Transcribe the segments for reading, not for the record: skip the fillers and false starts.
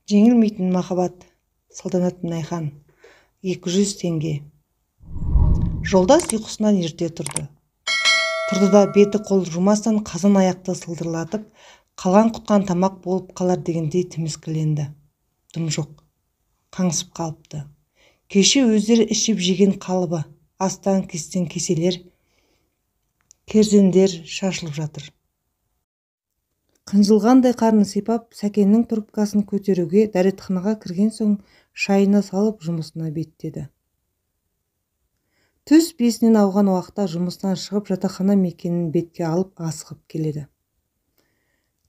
Жеңілмейтін махаббат. Салтанат Мұнайхан. 200 теңге. Жолдас ұйқысынан ерте тұрды. Тұрды да беті қол жумастан қазан аяқты сылдырлатып, қалған құтқан тамақ болып қалар дегендей тіміскіленді. Дым жоқ. Қаңсып қалыпты. Кеше өздері ішіп жеген қалыбы, астан кестен кеселер, керзендер шашылып жатыр. Қынжылғандай қарны сипап, сәкеннің трубкасын көтеруге дәретханаға кірген соң шайына салып жұмысына беттеді. Түс 5-нен ауған уақытта жұмыстан шығып жатақхана мекенін бетке алып асығып келеді.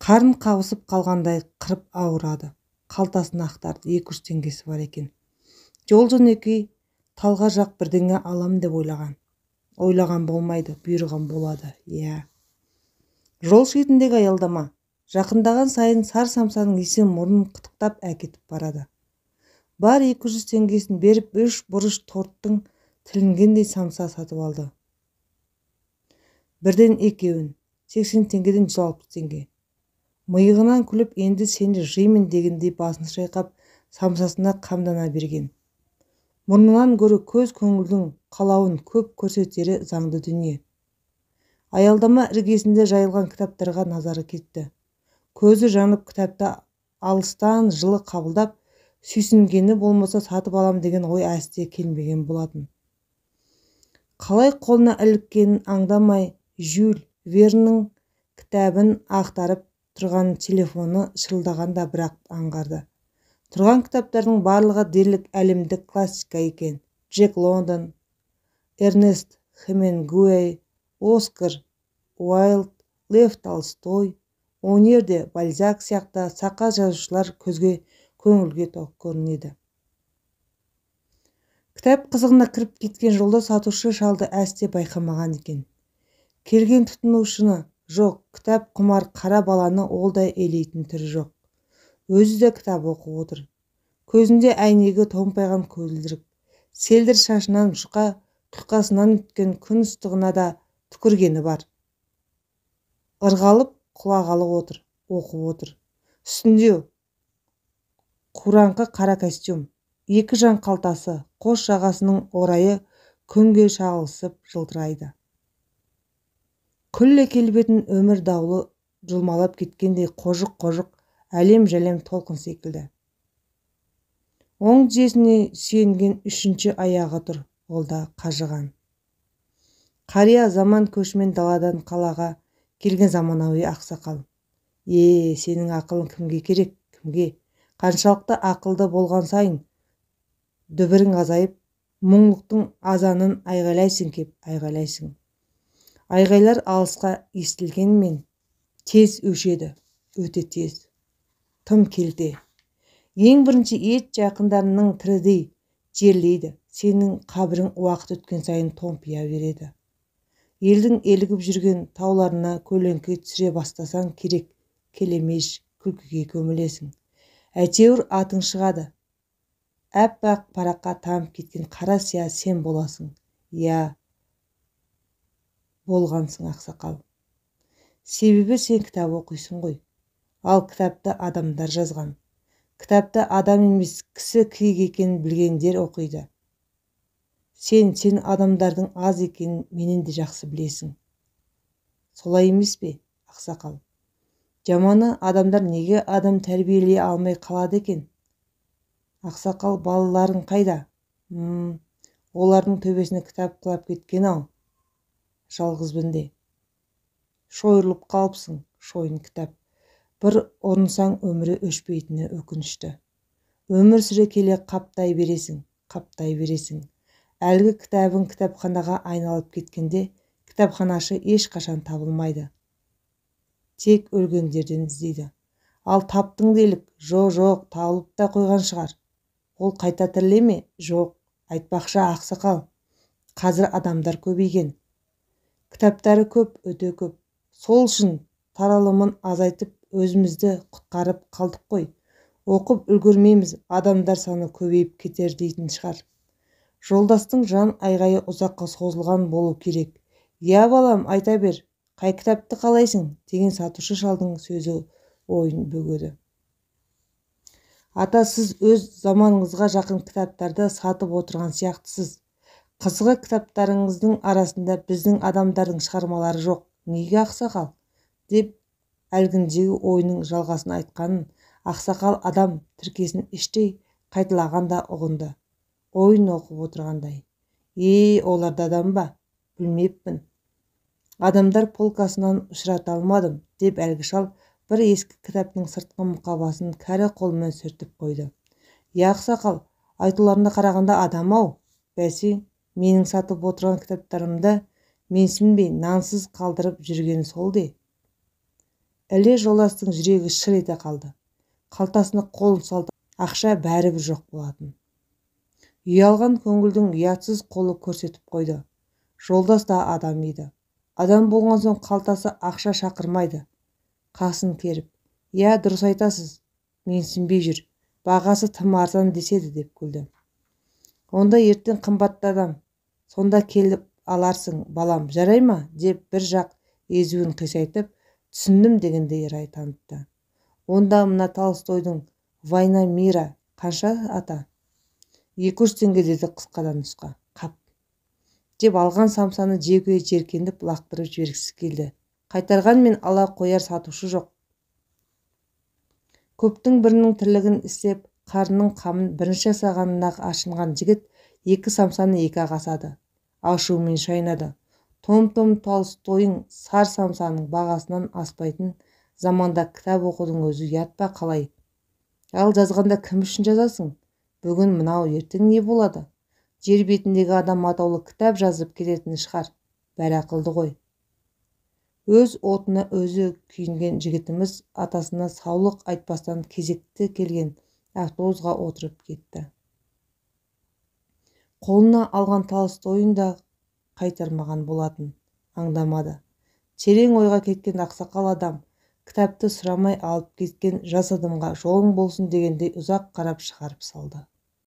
Қарын қабысып қалғандай қырып ауырады. Қалтасын ақтарды, 200 теңгесі бар екен. Жол-жөнекей талға жақ бірдеңе алам деп ойлаған. Ойлаған болмайды, бұйырған болады. Жол шетіндегі аялдама. Жақындаған сайын сар-самсаның иісі мұрнын қытықтап әкетіп барады. Бар 200 теңгесін беріп 3 бұрыш торттың тілінгендей самса сатып алды. Бірден екеуін, 80 теңгеден 160 теңге. Миығынан күліп, енді сені жеймін дегендей басын шайқап, самсасына қамдана берген. Мұрнынан гөрі көз көңілдің қалауын көп көрсетері заңды дүние. Аялдама іргесінде жайылған кітаптарға назары кетті. Көзі жанып кітапты алыстан жылы қабылдап, сүйсінгені болмаса сатып алам деген ой әсте келмеген болатын. Қалай қолына іліккенін аңдамай, Жюль Верннің кітабын ақтарып тұрған телефоны шырылдағанда бірақ аңғарды. Тұрған кітаптардың барлығы дерлік әлемдік классика екен. Джек Лондон, Эрнест Хемингуэй, Оскар Уайлд, Лев Толстой, өнерде Бальзак сияқты сақа жазушылар көзге көңілге тоқ көрінеді. Кітап қызығына кіріп кеткен жолда сатушы шалды әсте байқамаған екен. Келген тұтынушыны жоқ, кітап құмар қара баланы олдай елейтін түрі жоқ. Өзі де кітап оқып отыр. Көзінде әйнегі томпайған көзілдірік. Селдір шашынан жұқа құйқасынан өткен күн ыстығына да түкіргені бар. Ырғалып құлағалы отыр, оқып отыр. Үстінде қураңқы қара костюм, 2 жан қалтасы, қос жағасының орайы күнге шағылысып жылтырайды. Күллі келбетін өмір даулы жұлмалап кеткендей қожық-қожық, әлем-жәлем толқын секілді. Оң тізесіне сүйенген 3-ші аяғы тұр, ол да қажыған. Қария заман көшімен даладан қалаға келген заманауи ақсақал. Сенің ақылың кімге керек, кімге? Қаншалықты ақылды болған сайын дүбірің азайып, мұңлықтың азанын айғайлайсың кеп, айғайлайсың. Айғайлар алысқа естілгенмен тез өшеді, өте тез. Тым келте. Ең бірінші ет жақындарының тірідей жерлейді. Сенің қабірің уақыт өткен сайын томпия береді. Елдің елігіп жүрген тауларына көлеңке түсіре бастасаң керек, келемеш күлкіге көмілесің. Әйтеуір атың шығады. Әппақ параққа тамып кеткен қара сия сен боласың. Болғансың ақсақал. Себебі сен кітап оқисың ғой. Ал кітапты адамдар жазған. Кітапты адам емес кісі киік екенін білгендер оқиды. Сен адамдардың аз екенін менен де жақсы білесің. Солай емес пе, ақсақал? Жаманы адамдар неге адам тәрбиелей алмай қалады екен? Ақсақал, балаларың қайда? Олардың төбесіне кітап құлап кеткен-ау. Жалғызбын де. Шойырылып қалыпсың, шойын кітап. Бір орынсаң өмірі өшпейтіні өкінішті. Өмір сүре келе қаптай бересің, қаптай бересің. Әлгі кітабың кітапханаға айналып кеткенде, кітапханашы ешқашан табылмайды. Тек өлгендерден іздейді. Ал таптың делік, жоқ, табылып та қойған шығар. Ол қайта тіріле ме? Жоқ, айтпақшы ақсақал. Қазір адамдар көбейген. Кітаптары көп, өте көп. Сол үшін таралымын азайтып, өзімізді құтқарып қалдық қой. Оқып үлгермейміз, адамдар саны көбейіп кетер дейтін шығар. Жолдастың жан айғайы ұзаққа созылған болу керек. Балам, айта бер, қай кітапты қалайсың? Деген сатушы шалдың сөзі ойын бөгеді. Ата, сіз өз заманыңызға жақын кітаптарды сатып отырған сияқтысыз. Қызығы, кітаптарыңыздың арасында біздің адамдардың шығармалары жоқ. Неге, ақсақал? Деп әлгіндегі ойының жалғасын айтқанын ақсақал адам тіркесін іштей қайталағанда ұғынды. Ойын оқып отырғандай. Оларда адам ба? Білмеппін. Адамдар полкасынан ұшырата алмадым, деп әлгі шал бір ескі кітаптың сыртқы мұқабасын кәрі қолмен сүртіп қойды. Ақсақал, айтуларына қарағанда адам-ау. Бәсе, менің сатып отырған кітаптарымды менсінбей нансыз қалдырып жүргені сол де. Іле жолдастың жүрегі шыр ете қалды. Қалтасына қолын салды. Ақша бәрібір жоқ болатын. Ұялған көңілдің ұятсыз қолы көрсетіп қойды. Жолдас та адам еді. Адам болған соң қалтасы ақша шақырмайды. Қасын керіп, дұрыс айтасыз, менсінбей жүр, бағасы тым арзан деседі, деп күлді. Онда ертең қымбатты адам, сонда келіп аларсың, балам, жарай ма? Деп бір жақ езуін қисайтып, түсіндім дегендей рай танытты. Онда мына Толстойдың «Война мира» қанша, ата? 200 теңге, деді қысқадан нұсқа. Қап, деп алған самсаны жеуге жеркеніп лақтырып жібергісі келді. Қайтарған мен ала қояр сатушы жоқ. Көптің бірінің тірлігін істеп, қарынның қамын бірінші жасағанына ашынған жігіт екі самсаны екі қасады. Ашумен шайнады. Том-том Толстойың сар самсаның бағасынан аспайтын заманда кітап оқудың өзі ұят па қалай? Ал жазғанда кім үшін жазасың? Бүгін мынау, ертең не болады? Жер бетіндегі адам атаулы кітап жазып кететін шығар. Бәрі ақылды ғой. Өз отына өзі күйінген жігітіміз атасына саулық айтпастан кезекті келген автобусқа отырып кетті. Қолына алған Толстойын да қайтармаған болатын, аңдамады. Терең ойға кеткен ақсақал адам кітапты сұрамай алып кеткен жас адамға жолың болсын дегендей ұзақ қарап шығарып салды.